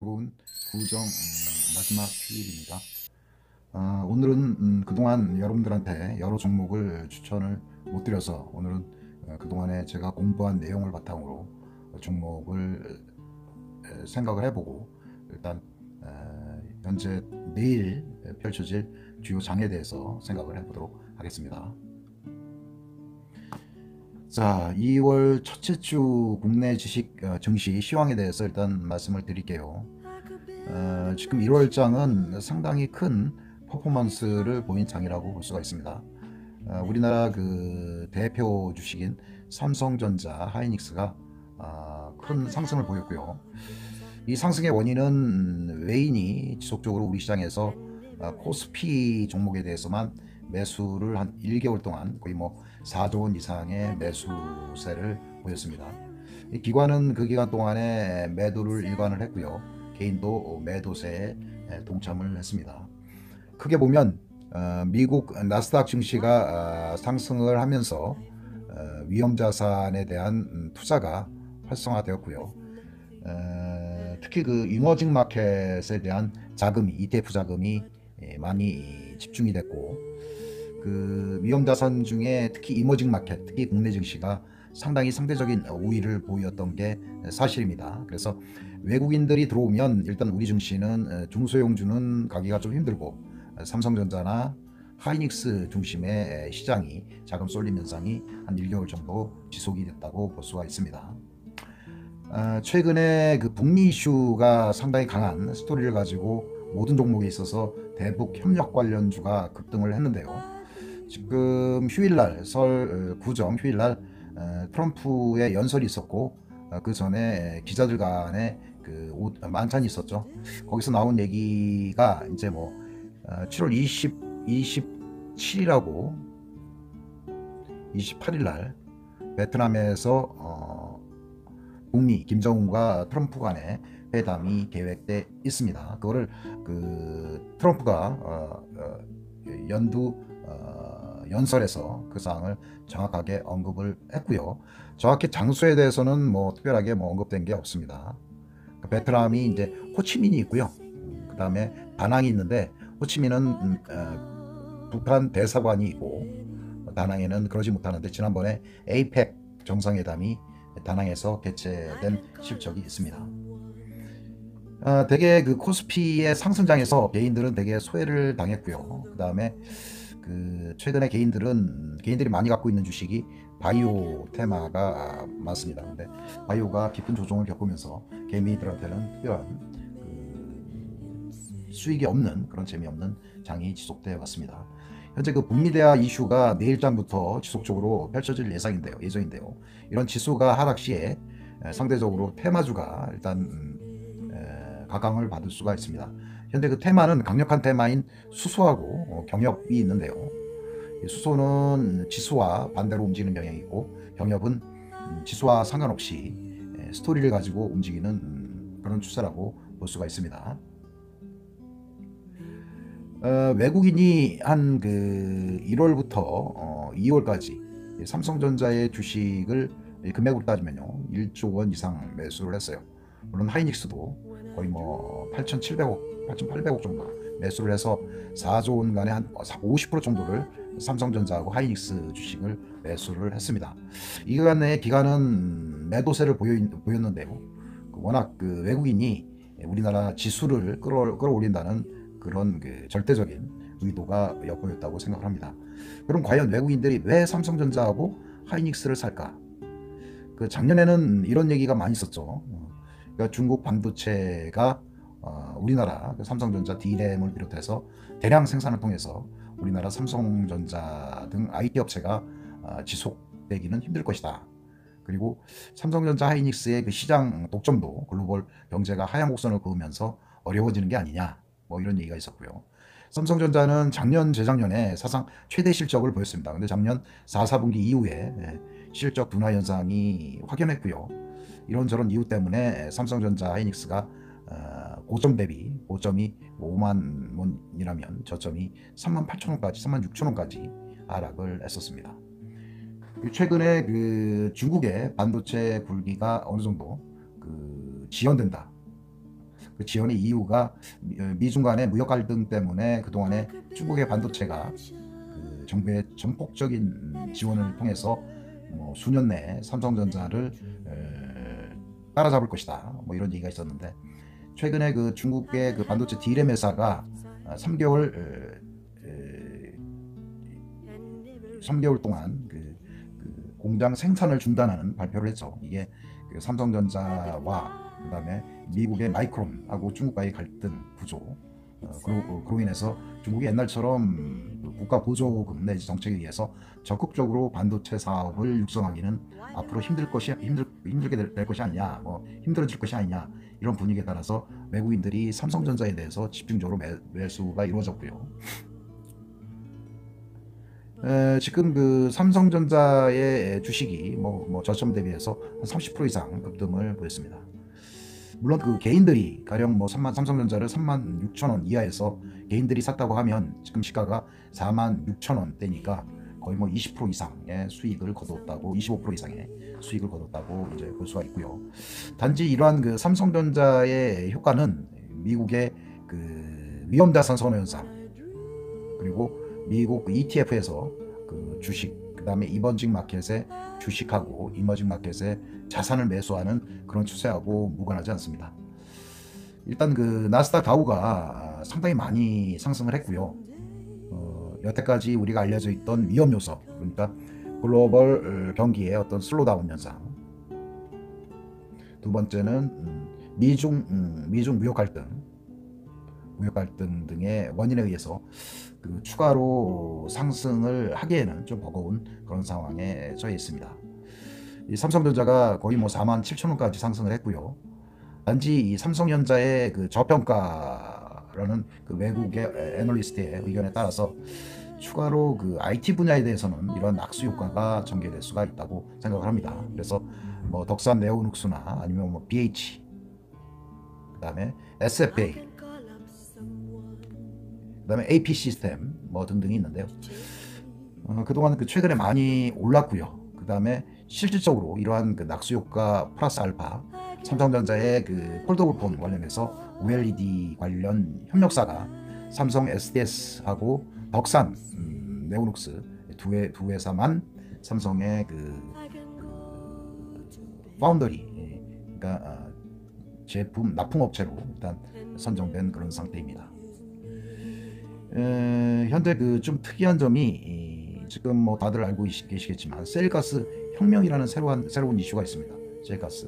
좋은 구정 마지막 휴일입니다. 오늘은 그동안 여러분들한테 여러 종목을 추천을 못 드려서 오늘은 그동안에 제가 공부한 내용을 바탕으로 종목을 생각을 해보고 일단 현재 내일 펼쳐질 주요 장에 대해서 생각을 해보도록 하겠습니다. 자, 2월 첫째 주 국내 주식 증시 시황에 대해서 일단 말씀을 드릴게요. 지금 1월장은 상당히 큰 퍼포먼스를 보인 장이라고 볼 수가 있습니다. 우리나라 그 대표 주식인 삼성전자, 하이닉스가 큰 상승을 보였고요. 이 상승의 원인은 외인이 지속적으로 우리 시장에서 코스피 종목에 대해서만 매수를 한 1개월 동안 거의 뭐 4조 원 이상의 매수세를 보였습니다. 이 기관은 그 기간 동안에 매도를 일관을 했고요. 개인도 매도세에 동참을 했습니다. 크게 보면 미국 나스닥 증시가 상승을 하면서 위험자산에 대한 투자가 활성화되었고요. 특히 그 이머징 마켓에 대한 자금이 ETF 자금이 많이 집중이 됐고 그 위험자산 중에 특히 이머징 마켓, 특히 국내 증시가 상당히 상대적인 우위를 보였던 게 사실입니다. 그래서 외국인들이 들어오면 일단 우리 증시는 중소형주는 가기가 좀 힘들고 삼성전자나 하이닉스 중심의 시장이 자금 쏠림 현상이 한 1개월 정도 지속이 됐다고 볼 수가 있습니다. 최근에 그 북미 이슈가 상당히 강한 스토리를 가지고 모든 종목에 있어서 대북 협력 관련주가 급등을 했는데요. 지금 휴일날 설 구정 휴일날 트럼프의 연설이 있었고 그 전에 기자들 간에 그 만찬이 있었죠. 거기서 나온 얘기가 이제 뭐 7월 27일하고 28일날 베트남에서 북미 김정은과 트럼프 간의 회담이 계획돼 있습니다. 그거를 그 트럼프가 연두 연설에서 그 사항을 정확하게 언급을 했고요. 정확히 장소에 대해서는 뭐 특별하게 뭐 언급된 게 없습니다. 베트남이 이제 호치민이 있고요. 그 다음에 다낭이 있는데 호치민은 북한 대사관이 있고 다낭에는 그러지 못하는데 지난번에 에이펙 정상회담이 다낭에서 개최된 실적이 있습니다. 대개 그 코스피의 상승장에서 개인들은 대개 소외를 당했고요. 그 다음에 그 최근에 개인들이 많이 갖고 있는 주식이 바이오 테마가 많습니다. 근데 바이오가 깊은 조정을 겪으면서 개미들한테는 특별한 그 수익이 없는 그런 재미없는 장이 지속되어 왔습니다. 현재 그 북미대화 이슈가 내일장부터 지속적으로 펼쳐질 예정인데요. 이런 지수가 하락 시에 상대적으로 테마주가 일단 각광을 받을 수가 있습니다. 현재 그 테마는 강력한 테마인 수소하고 경협이 있는데요. 수소는 지수와 반대로 움직이는 경향이 있고 경협은 지수와 상관없이 스토리를 가지고 움직이는 그런 추세라고 볼 수가 있습니다. 외국인이 한 그 1월부터 2월까지 삼성전자의 주식을 금액으로 따지면요 1조 원 이상 매수를 했어요. 물론 하이닉스도 거의 뭐 8,700억, 8,800억 정도 매수를 해서 4조 원간의 한 50% 정도를 삼성전자하고 하이닉스 주식을 매수를 했습니다. 이간의 기간은 매도세를 보였는데요. 워낙 그 외국인이 우리나라 지수를 끌어올린다는 그런 그 절대적인 의도가 엿보였다고 생각을 합니다. 그럼 과연 외국인들이 왜 삼성전자하고 하이닉스를 살까? 그 작년에는 이런 얘기가 많이 있었죠. 그러니까 중국 반도체가 우리나라 그 삼성전자 D램을 비롯해서 대량 생산을 통해서 우리나라 삼성전자 등 IT 업체가 지속되기는 힘들 것이다. 그리고 삼성전자 하이닉스의 그 시장 독점도 글로벌 경제가 하향 곡선을 그으면서 어려워지는 게 아니냐. 뭐 이런 얘기가 있었고요. 삼성전자는 작년 재작년에 사상 최대 실적을 보였습니다. 근데 작년 4분기 이후에 실적 둔화 현상이 확연했고요. 이런저런 이유 때문에 삼성전자 하이닉스가 고점 대비 고점이 5만 원이라면 저점이 3만 8천 원까지 3만 6천 원까지 하락을 했었습니다. 최근에 그 중국의 반도체 굴기가 어느 정도 그 지연된다. 그 지원의 이유가 미중 간의 무역 갈등 때문에 그동안에 중국의 반도체가 그 정부의 전폭적인 지원을 통해서 뭐 수년 내에 삼성전자를 따라잡을 것이다, 뭐 이런 얘기가 있었는데, 최근에 그 중국의 그 반도체 D램 회사가 3개월 3개월 동안 그 공장 생산을 중단하는 발표를 했죠. 이게 그 삼성전자와 그다음에 미국의 마이크론하고 중국과의 갈등 구조, 그로 인해서 중국이 옛날처럼 그 국가 보조금 내지 정책에 의해서 적극적으로 반도체 사업을 육성하기는 앞으로 힘들게 될 것이 아니냐, 뭐 힘들어질 것이 아니냐, 이런 분위기에 따라서 외국인들이 삼성전자에 대해서 집중적으로 매수가 이루어졌고요. 지금 그 삼성전자의 주식이 뭐 저점 대비해서 한 30% 이상 급등을 보였습니다. 물론 그 개인들이 가령 뭐 삼성전자를 36,000원 이하에서 개인들이 샀다고 하면 지금 시가가 46,000원대니까 거의 뭐 20% 이상의 수익을 거뒀다고, 25% 이상의 수익을 거뒀다고 이제 볼 수가 있고요. 단지 이러한 그 삼성전자의 효과는 미국의 그 위험자산 선호 현상, 그리고 미국 ETF에서 그 주식, 그 다음에 이머징 마켓에 주식하고 이머징 마켓에 자산을 매수하는 그런 추세하고 무관하지 않습니다. 일단 그 나스닥 다우가 상당히 많이 상승을 했고요. 여태까지 우리가 알려져 있던 위험 요소, 그러니까 글로벌 경기의 어떤 슬로다운 현상, 두 번째는 미중 무역 갈등 등의 원인에 의해서 그 추가로 상승을 하기에는 좀 버거운 그런 상황에 처해 있습니다. 이 삼성전자가 거의 뭐 47,000원까지 상승을 했고요. 단지 이 삼성전자의 그 저평가라는 그 외국의 애널리스트의 의견에 따라서 추가로 그 IT 분야에 대해서는 이런 악수 효과가 전개될 수가 있다고 생각을 합니다. 그래서 뭐 덕산 네오눅스나 아니면 뭐 BH, 그다음에 SFA, 그다음에 AP 시스템 뭐 등등이 있는데요. 그동안 그 최근에 많이 올랐고요. 그다음에 실질적으로 이러한 그 낙수 효과 플러스 알파, 삼성전자의 그 폴더블폰 관련해서 OLED 관련 협력사가 삼성 SDS하고 덕산 네오눅스 두 회사만 삼성의 그 파운더리, 그러니까 제품 납품업체로 일단 선정된 그런 상태입니다. 현재 그 좀 특이한 점이, 지금 뭐 다들 알고 계시겠지만 셀가스 혁명이라는 새로운 이슈가 있습니다. 셀가스.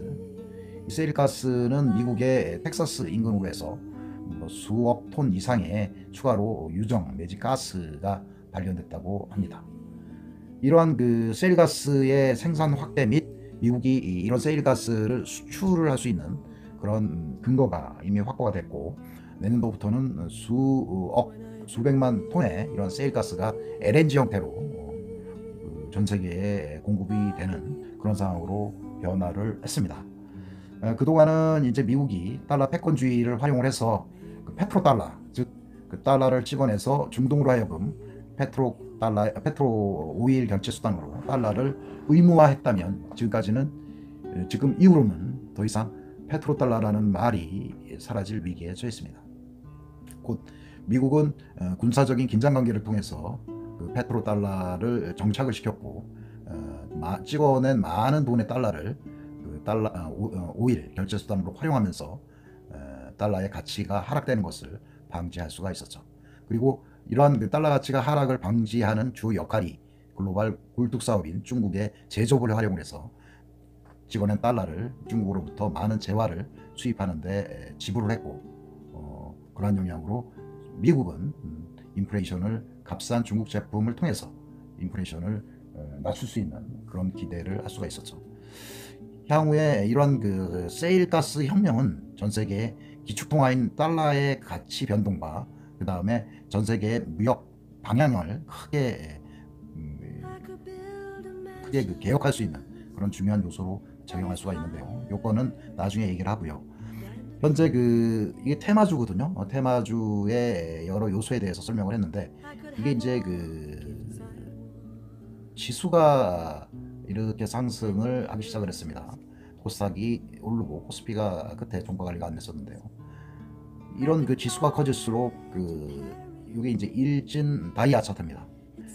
이 셀가스는 미국의 텍사스 인근으로 뭐 수억 톤 이상의 추가로 유정 내지 가스가 발견됐다고 합니다. 이러한 그 셀가스의 생산 확대 및 미국이 이런 셀가스를 수출을 할 수 있는 그런 근거가 이미 확보가 됐고, 내년도부터는 수백만 톤의 이런 셀가스가 LNG 형태로 전 세계에 공급이 되는 그런 상황으로 변화를 했습니다. 그동안은 이제 미국이 달러 패권주의를 활용을 해서 그 페트로달러, 즉 그 달러를 찍어내서 중동으로 하여금 페트로 오일 결제 수단으로 달러를 의무화했다면, 지금 이후로는 더 이상 페트로달러라는 말이 사라질 위기에 처했습니다. 곧 미국은 군사적인 긴장관계를 통해서 그 페트로달러를 정착을 시켰고, 찍어낸 많은 돈의 달러를 그 오일 결제 수단으로 활용하면서 달러의 가치가 하락되는 것을 방지할 수가 있었죠. 그리고 이러한 그 달러 가치가 하락을 방지하는 주 역할이 글로벌 굴뚝 사업인 중국의 제조업을 활용을 해서 찍어낸 달러를 중국으로부터 많은 재화를 수입하는 데 지불을 했고, 그러한 영향으로 미국은 인플레이션을, 값싼 중국 제품을 통해서 인플레이션을 낮출 수 있는 그런 기대를 할 수가 있었죠. 향후에 이런 그 세일가스 혁명은 전 세계의 기축통화인 달러의 가치 변동과 그 다음에 전 세계의 무역 방향을 크게 그 개혁할 수 있는 그런 중요한 요소로 작용할 수가 있는데요. 요거는 나중에 얘기를 하고요. 현재 이게 테마주거든요. 테마주의 여러 요소에 대해서 설명을 했는데, 이게 이제 그 지수가 이렇게 상승을 하기 시작을 했습니다. 코스닥이 오르고 코스피가 끝에 종가 관리가 안 됐었는데요. 이런 그 지수가 커질수록 이게 이제 일진 다이아 차트입니다.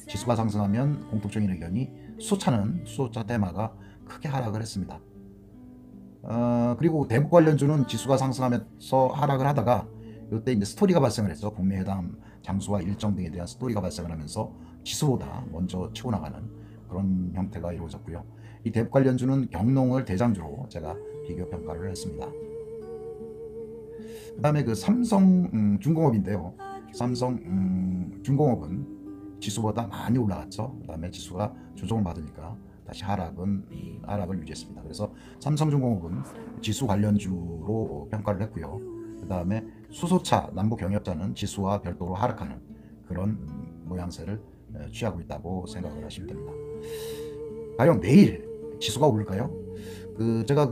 지수가 상승하면 공통적인 의견이 수소차 테마가 크게 하락을 했습니다. 그리고 대북 관련주는 지수가 상승하면서 하락을 하다가 이때 이제 스토리가 발생을 했죠. 북미 회담 장소와 일정 등에 대한 스토리가 발생을 하면서 지수보다 먼저 치고 나가는 그런 형태가 이루어졌고요. 이 대북 관련주는 경농을 대장주로 제가 비교 평가를 했습니다. 그 다음에 그 삼성 중공업인데요. 삼성 중공업은 지수보다 많이 올라갔죠. 그 다음에 지수가 조정을 받으니까 다시 하락을 유지했습니다. 그래서 삼성중공업은 지수 관련주로 평가를 했고요. 그 다음에 수소차, 남북경협자는 지수와 별도로 하락하는 그런 모양새를 취하고 있다고 생각을 하시면 됩니다. 과연 내일 지수가 오를까요? 제가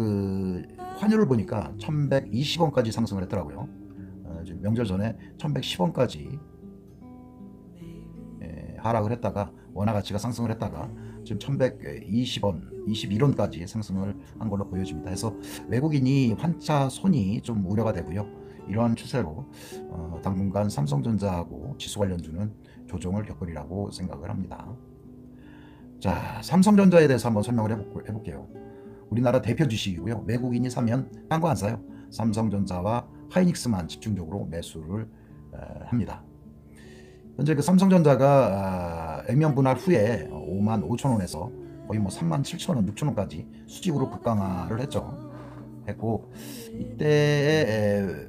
환율을 보니까 1120원까지 상승을 했더라고요. 명절 전에 1110원까지 하락을 했다가 원화 가치가 상승을 했다가 지금 1120원, 21원까지 상승을 한 걸로 보여집니다. 그래서 외국인이 환차 손이 좀 우려가 되고요. 이러한 추세로 당분간 삼성전자하고 지수 관련주는 조정을 겪으리라고 생각을 합니다. 자, 삼성전자에 대해서 한번 설명을 해볼게요. 우리나라 대표 주식이고요. 외국인이 사면 딴 거 안 사요. 삼성전자와 하이닉스만 집중적으로 매수를 합니다. 현재 그 삼성전자가 액면 분할 후에 55,000원에서 거의 뭐 37,000원, 6,000원까지 수직으로 급강하를 했고 이때에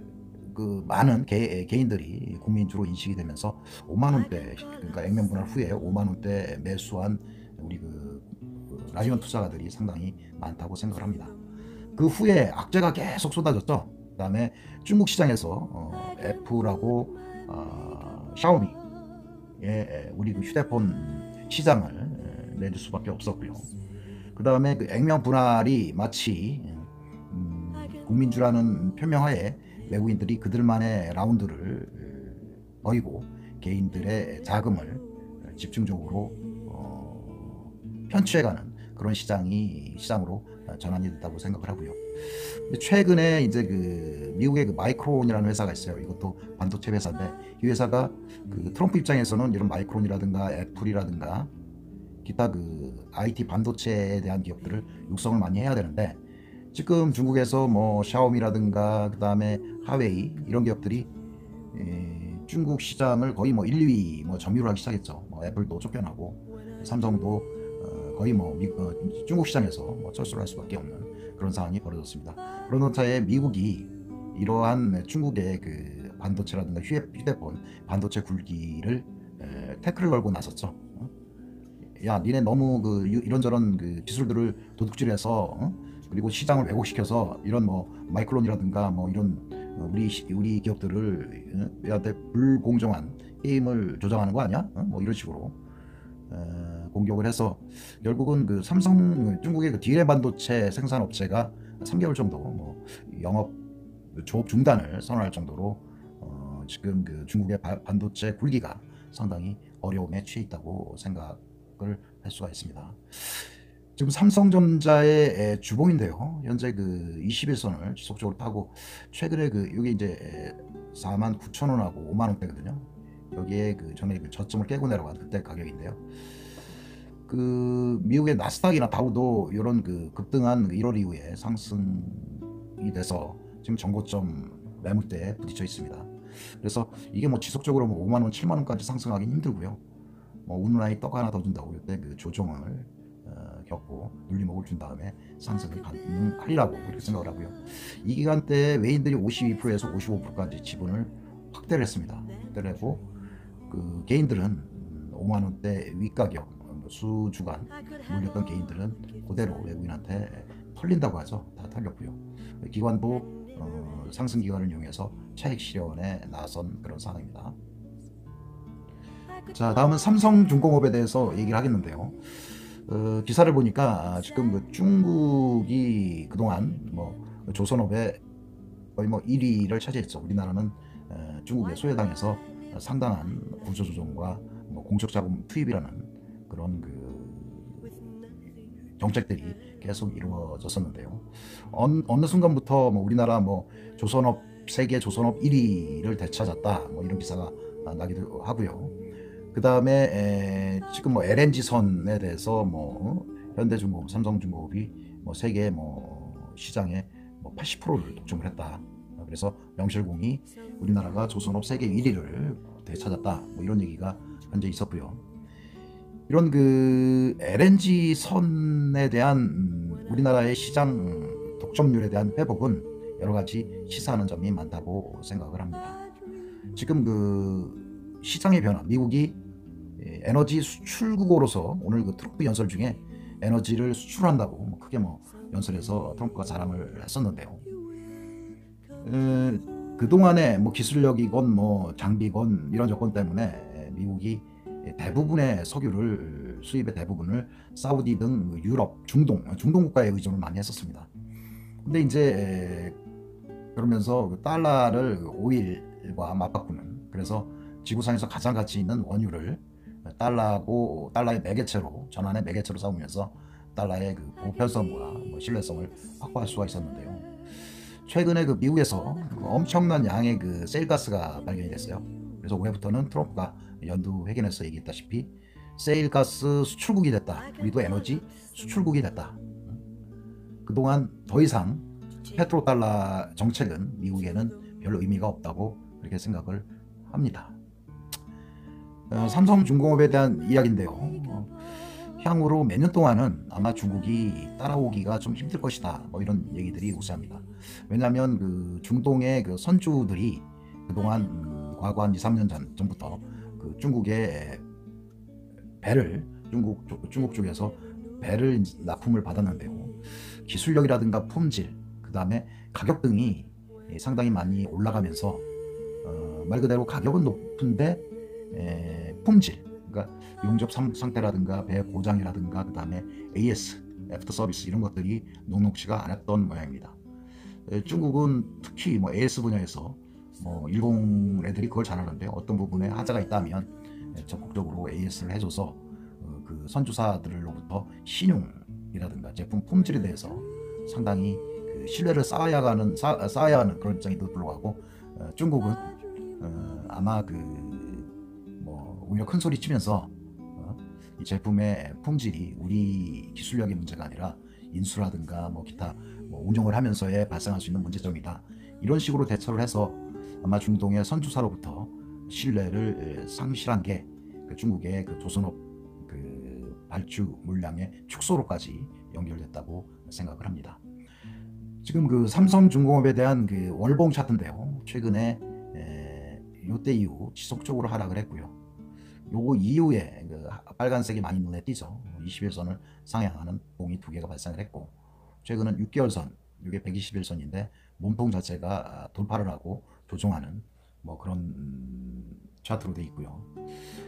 그 많은 개인들이 국민주로 인식이 되면서 5만원대, 그러니까 액면 분할 후에 5만원대 매수한 우리 라이온 투자가들이 상당히 많다고 생각을 합니다. 그 후에 악재가 계속 쏟아졌죠. 그 다음에 중국 시장에서 애플하고 샤오미 우리 휴대폰 시장을 내줄 수밖에 없었고요. 그 다음에 액면 분할이 마치 국민주라는 표명하에 외국인들이 그들만의 라운드를 벌이고 개인들의 자금을 집중적으로 편취해가는 그런 시장으로 전환이 됐다고 생각을 하고요. 근데 최근에 이제 미국의 마이크론이라는 회사가 있어요. 이것도 반도체 회사인데 이 회사가 트럼프 입장에서는 이런 마이크론이라든가 애플이라든가 기타 IT 반도체에 대한 기업들을 육성을 많이 해야 되는데 지금 중국에서 뭐 샤오미라든가 그 다음에 하웨이 이런 기업들이 중국 시장을 거의 뭐 1, 2위 점유를 하기 시작했죠. 애플도 쫓겨나고 삼성도 거의 중국 시장에서 철수를 할 수밖에 없는 그런 상황이 벌어졌습니다. 그런 차에 미국이 이러한 중국의 반도체라든가 휴대폰 반도체 굴기를 태클을 걸고 나섰죠. 야, 니네 너무 이런저런 기술들을 도둑질해서 그리고 시장을 왜곡시켜서 이런 마이크론이라든가 이런 우리 기업들을 얘한테 불공정한 게임을 조장하는 거 아니야? 이런 식으로 공격을 해서 결국은 중국의 디램 반도체 생산 업체가 3개월 정도 영업 조업 중단을 선언할 정도로 지금 중국의 반도체 굴기가 상당히 어려움에 처해 있다고 생각을 할 수가 있습니다. 지금 삼성전자의 주봉인데요. 현재 21선을 지속적으로 타고 최근에 이게 이제 49,000원하고 5만원대거든요. 여기에 전에 저점을 깨고 내려간 그때 가격인데요. 미국의 나스닥이나 다우도 이런 급등한 1월 이후에 상승이 돼서 지금 전고점 매물대에 부딪혀 있습니다. 그래서 이게 지속적으로 5만원, 7만원까지 상승하기는 힘들고요. 운라인 떡 하나 더 준다고 이때 조정을 겪고 눌림목을 준 다음에 상승이 가능하리라고 그렇게 생각을 하고요. 이 기간 때 외인들이 52%에서 55%까지 지분을 확대를 했습니다. 확대를 하고 개인들은 5만원대 윗가격 수주간 물렸던 개인들은 그대로 외국인한테 털린다고 하죠. 다 털렸고요. 기관도 상승 기간을 이용해서 차익 실현에 나선 그런 상황입니다. 자, 다음은 삼성중공업에 대해서 얘기를 하겠는데요. 기사를 보니까 지금 중국이 그동안 조선업의 거의 1위를 차지했죠. 우리나라는 중국에 소외당해서 상당한 구조조정과 공적자금 투입이라는 그런 정책들이 계속 이루어졌었는데요. 어느 순간부터 우리나라 조선업 세계 조선업 1위를 되찾았다. 뭐 이런 기사가 나기도 하고요. 그 다음에 지금 뭐 LNG 선에 대해서 뭐 현대중공업, 삼성중공업이 뭐 세계 뭐 시장의 뭐 80%를 독점을 했다. 그래서 명실공히 우리나라가 조선업 세계 1위를 되찾았다. 뭐 이런 얘기가 현재 있었고요. 이런 그 LNG 선에 대한 우리나라의 시장 독점률에 대한 회복은 여러 가지 시사하는 점이 많다고 생각을 합니다. 지금 그 시장의 변화, 미국이 에너지 수출국으로서 오늘 그 트럼프 연설 중에 에너지를 수출한다고 뭐 크게 뭐 연설에서 트럼프가 자랑을 했었는데요. 그동안에 뭐 기술력이건 뭐 장비건 이런 조건 때문에 미국이 대부분의 석유를 수입의 대부분을 사우디 등 유럽, 중동 국가에 의존을 많이 했었습니다. 근데 이제 그러면서 그 달러를 오일과 맞바꾸는, 그래서 지구상에서 가장 가치 있는 원유를 달러하고 달러의 매개체로, 전환의 매개체로 삼으면서 달러의 그 보편성과 뭐 신뢰성을 확보할 수가 있었는데요. 최근에 그 미국에서 엄청난 양의 그 세일가스가 발견이 됐어요. 그래서 올해부터는 트럼프가 연두 회견에서 얘기했다시피 세일가스 수출국이 됐다. 우리도 에너지 수출국이 됐다. 그동안 더 이상 페트로달러 정책은 미국에는 별 의미가 없다고 그렇게 생각을 합니다. 삼성중공업에 대한 이야기인데요. 향후로 몇 년 동안은 아마 중국이 따라오기가 좀 힘들 것이다. 뭐 이런 얘기들이 우세합니다. 왜냐하면 그 중동의 그 선주들이 그동안 과거 한 2, 3년 전부터 그 중국의 배를 중국 쪽에서 배를 납품을 받았는데요. 기술력이라든가 품질, 그 다음에 가격 등이 상당히 많이 올라가면서 말 그대로 가격은 높은데 품질, 그러니까 용접 상태라든가 배 고장이라든가 그 다음에 AS, 애프터 서비스 이런 것들이 녹록지가 않았던 모양입니다. 중국은 특히 뭐 AS 분야에서 뭐 일본 애들이 그걸 잘하는데 어떤 부분에 하자가 있다면 적극적으로 AS를 해줘서 그 선주사들로부터 신용이라든가 제품 품질에 대해서 상당히 그 신뢰를 쌓아야 하는 그런 입장에도 불구하고 중국은 아마 그 뭐 오히려 큰 소리 치면서 이 제품의 품질이 우리 기술력의 문제가 아니라 인수라든가 뭐 기타 뭐 운영을 하면서에 발생할 수 있는 문제점이다. 이런 식으로 대처를 해서 아마 중동의 선주사로부터 신뢰를 상실한 게 그 중국의 그 조선업 그 발주 물량의 축소로까지 연결됐다고 생각을 합니다. 지금 그 삼성중공업에 대한 그 월봉 차트인데요. 최근에 요때 이후 지속적으로 하락을 했고요. 요거 이후에 그 빨간색이 많이 눈에 띄죠. 21선을 상향하는 봉이 두 개가 발생을 했고, 최근은 6개월선, 이게 121선인데 몸통 자체가 돌파를 하고 조정하는 뭐 그런 차트로 되어 있고요.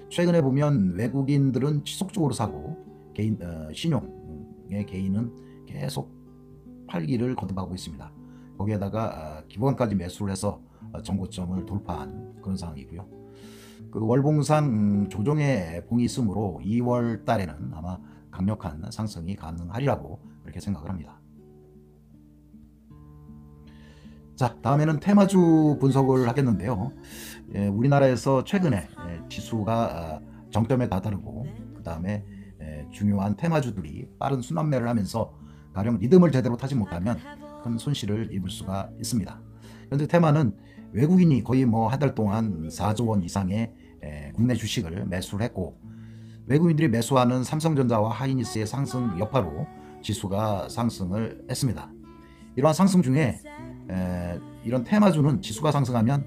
최근에 보면 외국인들은 지속적으로 사고 개인 신용의 개인은 계속 팔기를 거듭하고 있습니다. 거기에다가 기관까지 매수를 해서 정고점을 돌파한 그런 상황이고요. 그 월봉상 조정의 봉이 있으므로 2월 달에는 아마 강력한 상승이 가능하리라고 그렇게 생각을 합니다. 자, 다음에는 테마주 분석을 하겠는데요. 우리나라에서 최근에 지수가 정점에 다다르고 그 다음에 중요한 테마주들이 빠른 순환매를 하면서 가령 리듬을 제대로 타지 못하면 큰 손실을 입을 수가 있습니다. 그런데 테마는 외국인이 거의 뭐 한 달 동안 4조 원 이상의 국내 주식을 매수를 했고, 외국인들이 매수하는 삼성전자와 하이니스의 상승 여파로 지수가 상승을 했습니다. 이러한 상승 중에 이런 테마주는 지수가 상승하면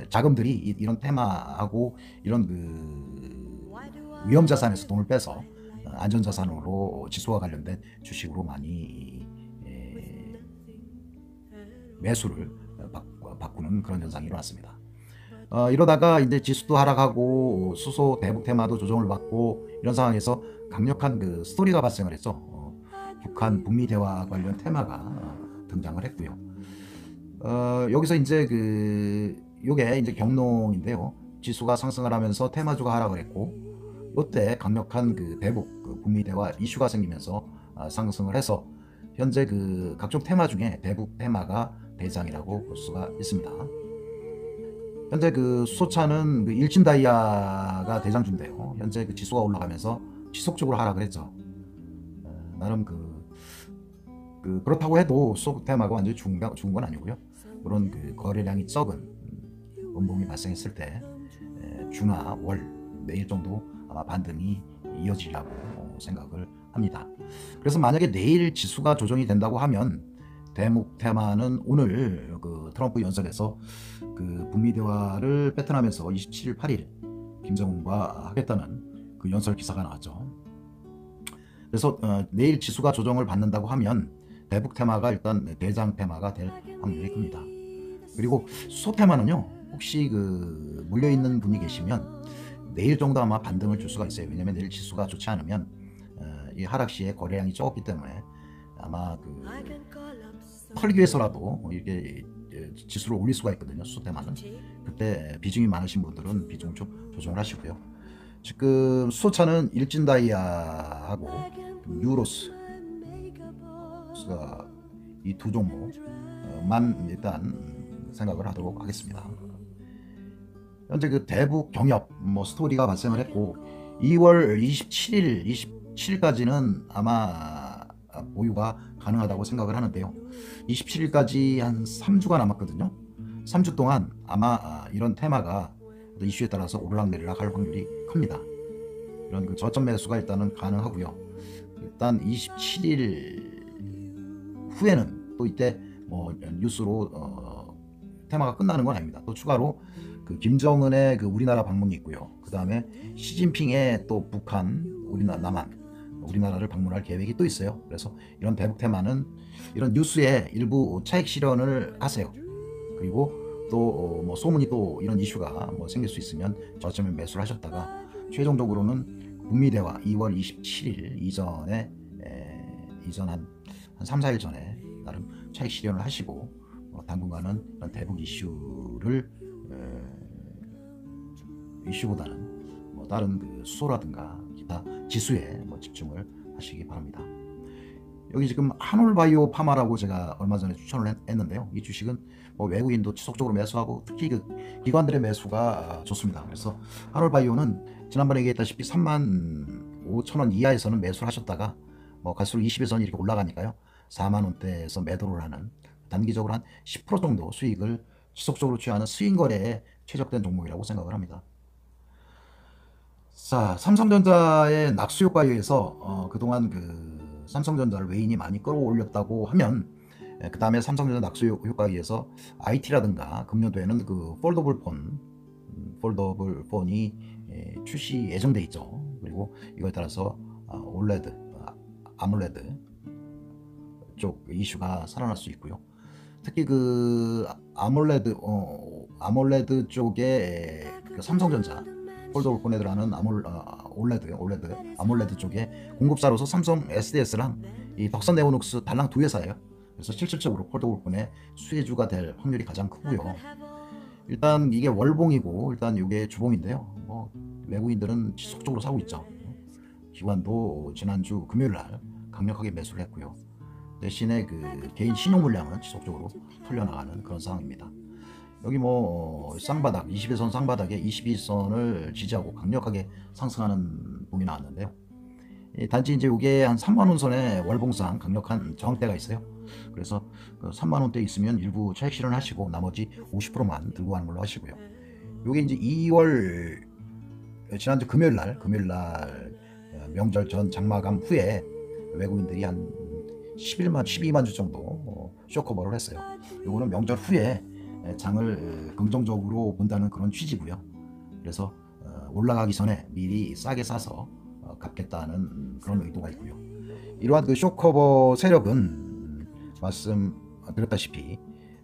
자금들이 이런 테마하고 이런 그 위험자산에서 돈을 빼서 안전자산으로 지수와 관련된 주식으로 많이 매수를 바꾸는 그런 현상이 일어났습니다. 이러다가 이제 지수도 하락하고 수소 대북 테마도 조정을 받고 이런 상황에서 강력한 그 스토리가 발생을 했죠. 북한 북미 대화 관련 테마가 등장을 했고요. 여기서 이제 요게 이제 경롱인데요. 지수가 상승을 하면서 테마주가 하락을 했고, 이때 강력한 그 대북 북미 대화 이슈가 생기면서 상승을 해서 현재 그 각종 테마 중에 대북 테마가 대장이라고 볼 수가 있습니다. 현재 그 수소차는 그 일진다이아가 대장주인데요. 현재 그 지수가 올라가면서 지속적으로 하락을 했죠. 나름 그렇다고 해도 수소 테마가 완전히 죽은 건 아니고요. 그런 그 거래량이 적은 음봉이 발생했을 때 주나 월 내일 정도 아마 반등이 이어지리라고 생각을 합니다. 그래서 만약에 내일 지수가 조정이 된다고 하면 대목 테마는 오늘 그 트럼프 연설에서 그 북미 대화를 베트남에서 27일 8일 김정은과 하겠다는 그 연설 기사가 나왔죠. 그래서 내일 지수가 조정을 받는다고 하면 대북 테마가 일단 대장 테마가 될 확률이 큽니다. 그리고 수소 테마는요, 혹시 그 물려있는 분이 계시면 내일 정도 아마 반등을 줄 수가 있어요. 왜냐면 내일 지수가 좋지 않으면 이 하락 시에 거래량이 적기 때문에 아마 그 털기 위해서라도 이렇게 지수를 올릴 수가 있거든요. 수소 테마는. 그때 비중이 많으신 분들은 비중 좀 조정을 하시고요. 지금 수소차는 일진다이아하고 뉴로스가 이 두 종목만 일단 생각을 하도록 하겠습니다. 현재 그 대북 경협 스토리가 발생을 했고 2월 27일까지는 아마 보유가 가능하다고 생각을 하는데요. 27일까지 한 3주가 남았거든요. 3주 동안 아마 이런 테마가 이슈에 따라서 오르락내리락 할 확률이 큽니다. 이런 그 저점 매수가 일단은 가능하고요. 일단 27일 후에는 또 이때 뉴스로 테마가 끝나는 건 아닙니다. 또 추가로 그 김정은의 그 우리나라 방문이 있고요. 그 다음에 시진핑의 또 북한, 우리나라를 방문할 계획이 또 있어요. 그래서 이런 대북 테마는 이런 뉴스에 일부 차익 실현을 하세요. 그리고 또 소문이 또 이런 이슈가 생길 수 있으면 저점에 매수를 하셨다가 최종적으로는 북미 대화 2월 27일 이전 한 3, 4일 전에 나름 차익 실현을 하시고 당분간은 이런 대북 이슈보다는 다른 그 수소라든가 기타 지수에 집중을 하시기 바랍니다. 여기 지금 한올바이오 파마라고 제가 얼마 전에 추천을 했는데요. 이 주식은 외국인도 지속적으로 매수하고 특히 그 기관들의 매수가 좋습니다. 그래서 한올바이오는 지난번에 얘기했다시피 35,000원 이하에서는 매수를 하셨다가 갈수록 20에서는 이렇게 올라가니까요. 4만원대에서 매도를 하는 단기적으로 한 10% 정도 수익을 지속적으로 취하는 스윙 거래에 최적된 종목이라고 생각을 합니다. 자, 삼성전자의 낙수 효과에 의해서 그동안 그 삼성전자를 외인이 많이 끌어올렸다고 하면 그 다음에 삼성전자 낙수 효과에 의해서 IT라든가 금년도에는 그 폴더블 폰이 출시 예정돼 있죠. 그리고 이거에 따라서 아몰레드 쪽 이슈가 살아날 수 있고요. 특히 그 아몰레드 쪽에 그 삼성전자 폴더블 폰에 들어가는 아몰레드 쪽에 공급사로서 삼성 SDS랑 이 덕선 네오눅스 달랑 두 회사예요. 그래서 실질적으로 폴더블 폰의 수혜주가 될 확률이 가장 크고요. 일단 이게 월봉이고 일단 이게 주봉인데요. 외국인들은 지속적으로 사고 있죠. 기관도 지난주 금요일날 강력하게 매수를 했고요. 대신에 그 개인 신용 물량은 지속적으로 풀려나가는 그런 상황입니다. 여기 쌍바닥 21선 쌍바닥에 22선을 지지하고 강력하게 상승하는 봉이 나왔는데요. 단지 이제 이게 한 3만원 선에 월봉상 강력한 저항대가 있어요. 그래서 그 3만원대 있으면 일부 차익 실현 하시고 나머지 50%만 들고 가는 걸로 하시고요. 이게 이제 2월 지난주 금요일날 명절 전 장마감 후에 외국인들이 한 12만 주 정도 쇼커버를 했어요. 이거는 명절 후에 장을 긍정적으로 본다는 그런 취지고요. 그래서 올라가기 전에 미리 싸게 사서 갚겠다는 그런 의도가 있고요. 이러한 그 쇼커버 세력은 말씀드렸다시피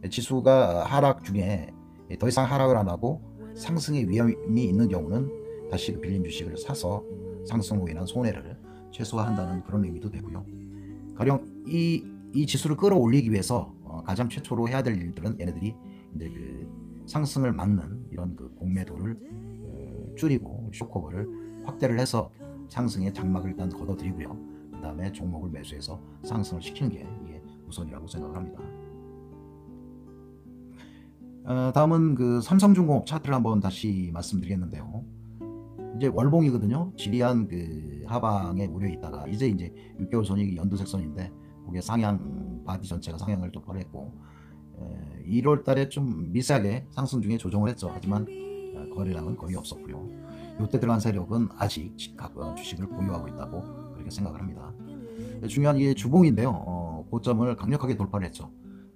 지수가 하락 중에 더 이상 하락을 안 하고 상승의 위험이 있는 경우는 다시 빌린 주식을 사서 상승으로 인한 손해를 최소화한다는 그런 의미도 되고요. 가령 이 지수를 끌어올리기 위해서 가장 최초로 해야 될 일들은 얘네들이 이제 그 상승을 막는 이런 그 공매도를 줄이고 쇼커버를 확대를 해서 상승의 장막을 일단 걷어들이고요. 그 다음에 종목을 매수해서 상승을 시키는 게 이게 우선이라고 생각을 합니다. 다음은 그 삼성중공업 차트를 한번 다시 말씀드리겠는데요. 이제 월봉이거든요. 지리한 그 하방에 우려 있다가 이제 6개월 선이 연두색 선인데 그게 상향 바디 전체가 상향을 돌파를 했고 1월 달에 좀 미세하게 상승 중에 조정을 했죠. 하지만 거래량은 거의 없었고요. 이때 들어간 세력은 아직 각 주식을 보유하고 있다고 그렇게 생각을 합니다. 중요한 게 주봉인데요. 고점을 강력하게 돌파를 했죠.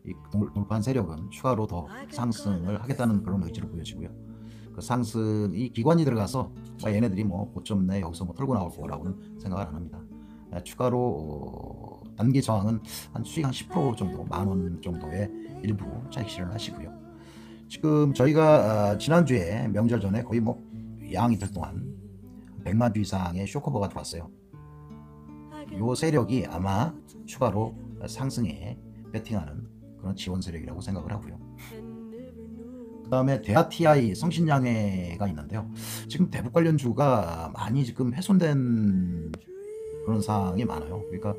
이 돌파한 세력은 추가로 더 상승을 하겠다는 그런 의지를 보여지고요. 그 상승이 기관이 들어가서 얘네들이 뭐 고점 내 여기서 뭐 털고 나올 거라고는 생각을 안 합니다. 추가로 단기 저항은 한 수익 한 10% 정도, 10,000원 정도의 일부 차익 실현을 하시고요. 지금 저희가 지난주에 명절 전에 거의 뭐 양이틀 동안 100만 주 이상의 쇼커버가 들어왔어요. 이 세력이 아마 추가로 상승에 베팅하는 그런 지원 세력이라고 생각을 하고요. 그 다음에 대하TI 성신양해가 있는데요. 지금 대북 관련주가 많이 지금 훼손된 그런 상황이 많아요. 그러니까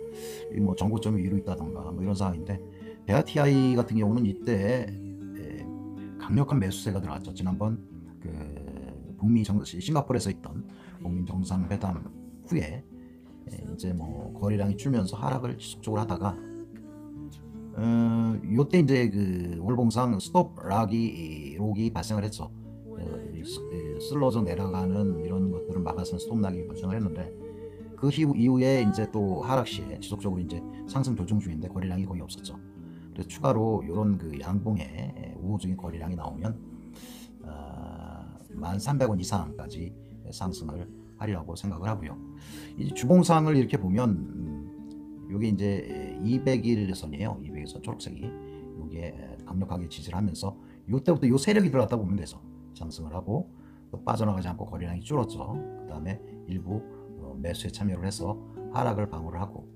뭐 정고점이 위로 있다던가 뭐 이런 상황인데 대하TI 같은 경우는 이때 강력한 매수세가 들어왔죠. 지난번 그 싱가포르에서 있던 북미 정상회담 후에 이제 뭐 거래량이 줄면서 하락을 지속적으로 하다가 요때 이제 그 월봉상 스톱 록이 발생을 했죠. 슬러져 내려가는 이런 것들을 막아서는 스톱 락이 발생을 했는데 그 이후에 이제 또 하락 시에 지속적으로 이제 상승 조정 중인데 거래량이 거의 없었죠. 그래서 추가로 이런 그 양봉에 우호적인 거래량이 나오면 1,300원 이상까지 상승을 하리라고 생각을 하고요. 이 주봉상을 이렇게 보면 이게 이제 200일선이에요. 200일선 초록색이 이게 강력하게 지지를 하면서 이때부터 이 세력이 들어갔다 보면 돼서 상승을 하고 또 빠져나가지 않고 거래량이 줄었죠. 그 다음에 일부 매수에 참여를 해서 하락을 방어를 하고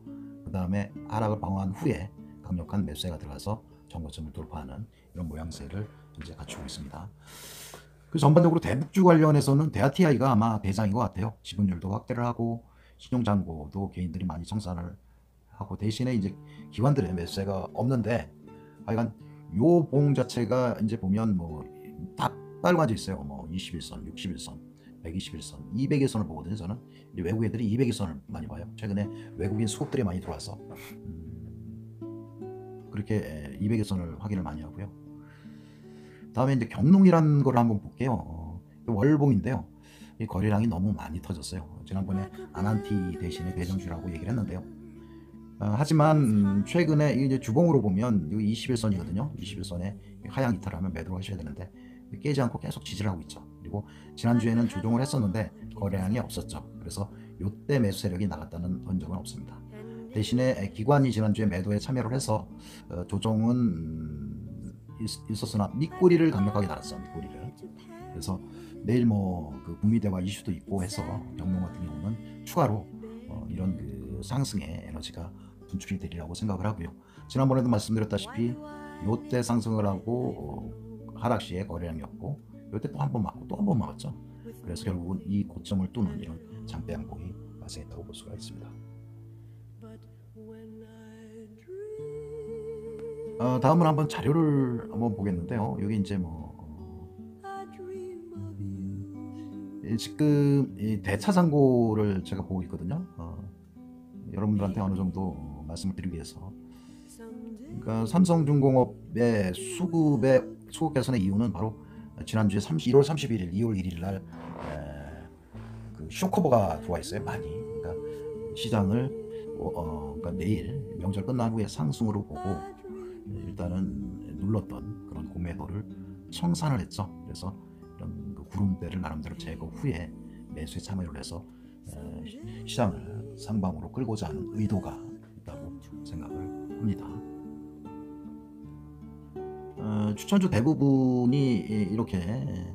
그 다음에 하락을 방어한 후에 강력한 매수세가 들어가서 정고점을 돌파하는 이런 모양새를 이제 갖추고 있습니다. 그 전반적으로 대북주 관련해서는 대하TI가 아마 대장인 것 같아요. 지분율도 확대를 하고 신용잔고도 개인들이 많이 청산을 하고 대신에 이제 기관들의 매수세가 없는데 하여간 요 봉 자체가 이제 보면 뭐 다 빨간져 있어요. 뭐 21선, 61선, 121선, 200일선을 보거든요. 저는 외국 애들이 200일선을 많이 봐요. 최근에 외국인 수급들이 많이 들어와서 그렇게 200일선을 확인을 많이 하고요. 다음에 이제 경농이라는 걸 한번 볼게요. 월봉인데요. 이 거래량이 너무 많이 터졌어요. 지난번에 아난티 대신에 대정주라고 얘기를 했는데요. 하지만 최근에 이제 주봉으로 보면 이 21선이거든요. 21선에 하향 이탈하면 매도를 하셔야 되는데 깨지 않고 계속 지지를 하고 있죠. 그리고 지난주에는 조정을 했었는데 거래량이 없었죠. 그래서 이때 매수 세력이 나갔다는 흔적은 없습니다. 대신에 기관이 지난주에 매도에 참여를 해서 조정은 있었으나 밑꼬리를 강력하게 달았어. 밑꼬리를. 그래서 내일 뭐그 북미 대화 이슈도 있고 해서 경농 같은 경우는 추가로 이런 그 상승의 에너지가 분출이 되리라고 생각을 하고요. 지난번에도 말씀드렸다시피 요때 상승을 하고 하락 시에 거래량이 없고 요때 또 한 번 맞고 또 한 번 맞았죠. 그래서 결국은 이 고점을 뚫는 이런 장대 양봉이 발생했다고 볼 수가 있습니다. 다음은 한번 자료를 한번 보겠는데요. 여기 이제 뭐 지금 이 대차장고를 제가 보고 있거든요. 여러분들한테 어느 정도 말씀을 드리기 위해서. 그러니까 삼성중공업의 수급 개선의 이유는 바로 지난주에 1월 31일, 2월 1일 날 그 쇼커버가 들어와 있어요. 많이. 그러니까 시장을 그러니까 내일 명절 끝난 후에 상승으로 보고 일단은 눌렀던 그런 공매도를 청산을 했죠. 그래서 이런 그 구름대를 나름대로 제거 후에 매수에 참여를 해서 시장을 상방으로 끌고자 하는 의도가 있다고 생각을 합니다. 추천주 대부분이 이렇게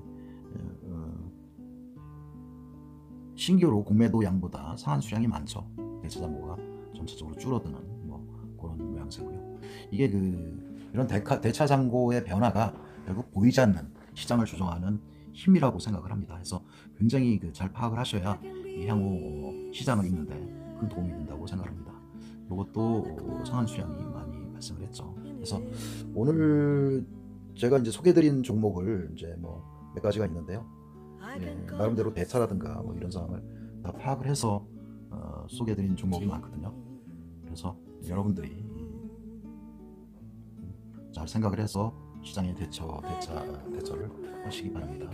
신규로 공매도 양보다 상한 수량이 많죠. 대차장고가 전체적으로 줄어드는 뭐 그런 모양새고요. 이게 이런 대차장고의 변화가 결국 보이지 않는 시장을 조정하는 힘이라고 생각을 합니다. 그래서 굉장히 잘 파악을 하셔야 향후 시장을 읽는데 큰 도움이 된다고 생각합니다. 이것도 상한 수량이 많이 발생을 했죠. 그래서 오늘 제가 이제 소개드린 종목을 이제 뭐 몇 가지가 있는데요. 예, 나름대로 대차라든가 뭐 이런 상황을 다 파악을 해서 소개드린 종목이 많거든요. 그래서 여러분들이 잘 생각을 해서 시장의 대처를 하시기 바랍니다.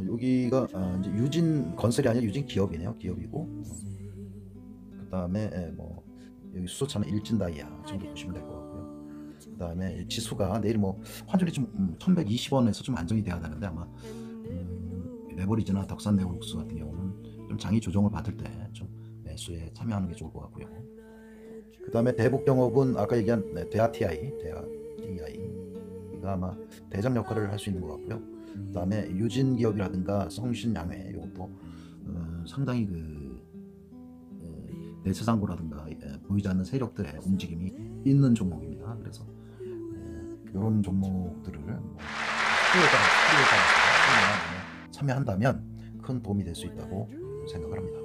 여기가 이제 유진 건설이 아니라 유진 기업이네요. 기업이고 그 다음에 뭐 여기 수소차는 일진다이아 정도 보시면 될 것 같고요. 그 다음에 지수가 내일 뭐 환율이 좀 1120원에서 좀 안정이 돼야 되는데 아마 레버리지나 덕산 네오룩스 같은 경우는 좀 장이 조정을 받을 때 좀 매수에 참여하는 게 좋을 것 같고요. 그 다음에 대북경업은 아까 얘기한 대아TI가 아마 대장 역할을 할 수 있는 것 같고요. 그 다음에 유진기업이라든가 성신양회 이것도 상당히 대체상고라든가 보이지 않는 세력들의 움직임이 있는 종목입니다. 그래서 이런 종목들을 필요에 따라서 참여한다면 큰 도움이 될 수 있다고 생각을 합니다.